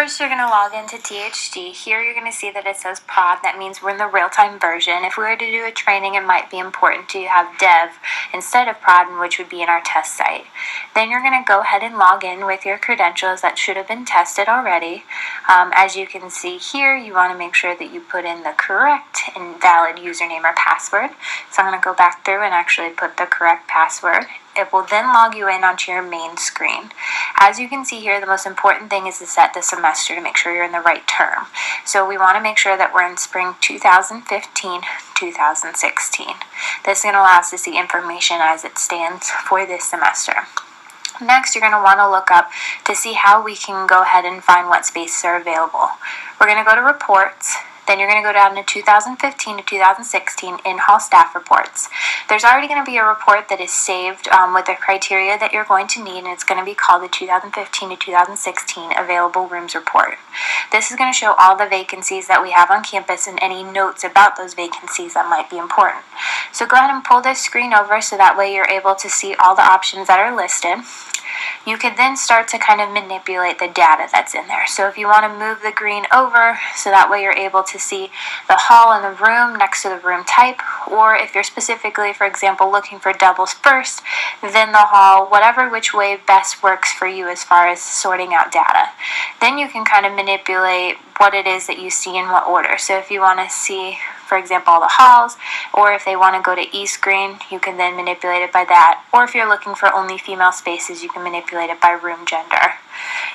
First, you're going to log into THD. Here you're going to see that it says prod. That means we're in the real-time version. If we were to do a training, it might be important to have dev instead of prod, which would be in our test site. Then you're going to go ahead and log in with your credentials that should have been tested already. As you can see here, you want to make sure that you put in the correct and valid username or password. So I'm going to go back through and actually put the correct password. It will then log you in onto your main screen. As you can see here, the most important thing is to set the semester to make sure you're in the right term. So we want to make sure that we're in spring 2015-2016. This is going to allow us to see information as it stands for this semester. Next, you're going to want to look up to see how we can go ahead and find what spaces are available. We're going to go to reports. Then you're going to go down to 2015 to 2016 in-hall staff reports. There's already going to be a report that is saved with the criteria that you're going to need, and it's going to be called the 2015 to 2016 Available Rooms Report. This is going to show all the vacancies that we have on campus and any notes about those vacancies that might be important. So go ahead and pull this screen over so that way you're able to see all the options that are listed. You can then start to kind of manipulate the data that's in there. So if you want to move the green over so that way you're able to see the hall and the room next to the room type, or if you're specifically, for example, looking for doubles first, then the hall, whatever which way best works for you as far as sorting out data. Then you can kind of manipulate what it is that you see in what order. So if you want to see, for example, all the halls, or if they want to go to East Green, you can then manipulate it by that. Or if you're looking for only female spaces, you can manipulate it by room gender.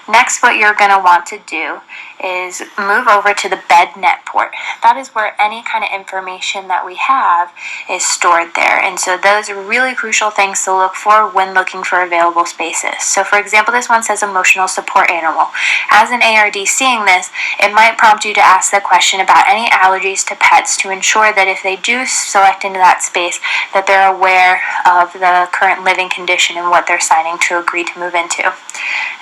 Next, what you're going to want to do is move over to the BedNet port. That is where any kind of information that we have is stored there. And so those are really crucial things to look for when looking for available spaces. So for example, this one says emotional support animal. As an ARD seeing this, it might prompt you to ask the question about any allergies to pets to ensure that if they do select into that space, that they're aware of the current living condition and what they're signing to agree to move into.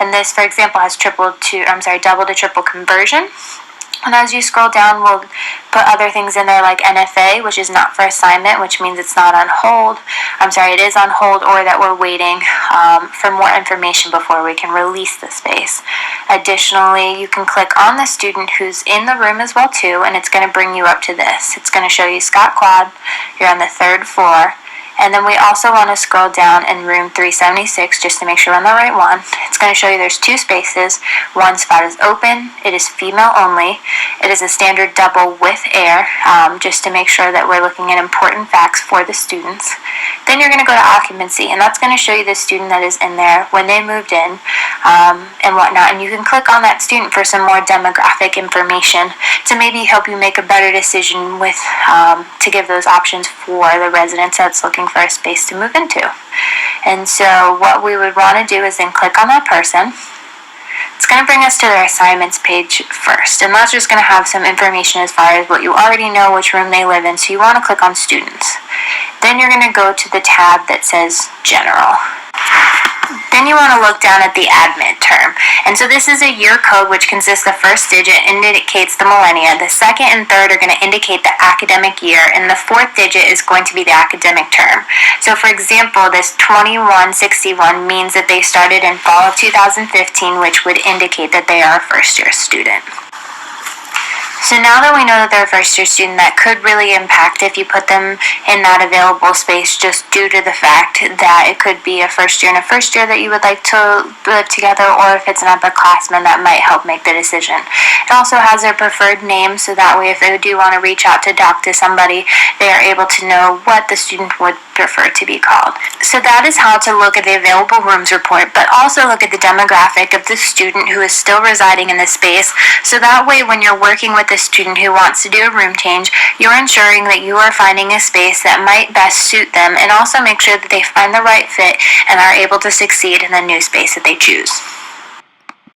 And this, for example, has double to triple conversion. And as you scroll down, we'll put other things in there like NFA, which is not for assignment, which means it's not on hold. It is on hold, or that we're waiting for more information before we can release the space. Additionally, you can click on the student who's in the room as well too, and it's going to bring you up to this. It's going to show you Scott Quad. You're on the 3rd floor. And then we also want to scroll down in room 376 just to make sure we're on the right one. It's going to show you there's 2 spaces. One spot is open. It is female only. It is a standard double with air, just to make sure that we're looking at important facts for the students. Then you're going to go to occupancy, and that's going to show you the student that is in there, when they moved in, and whatnot. And you can click on that student for some more demographic information to maybe help you make a better decision with to give those options for the residents that's looking for a space to move into. And so what we would want to do is then click on that person. It's going to bring us to their assignments page first, and that's just going to have some information as far as what you already know, which room they live in, so you want to click on students. Then you're going to go to the tab that says general. Then you want to look down at the admit term. And so this is a year code which consists the first digit indicates the millennia, the second and third are going to indicate the academic year, and the 4th digit is going to be the academic term. So for example, this 2161 means that they started in fall of 2015, which would indicate that they are a first-year student. So now that we know that they're a first-year student, that could really impact if you put them in that available space, just due to the fact that it could be a first year and a first year that you would like to live together, or if it's an upperclassman, that might help make the decision. It also has their preferred name, so that way if they do want to reach out to talk to somebody, they are able to know what the student would prefer to be called. So that is how to look at the available rooms report, but also look at the demographic of the student who is still residing in the space, so that way when you're working with the student who wants to do a room change, you're ensuring that you are finding a space that might best suit them, and also make sure that they find the right fit and are able to succeed in the new space that they choose.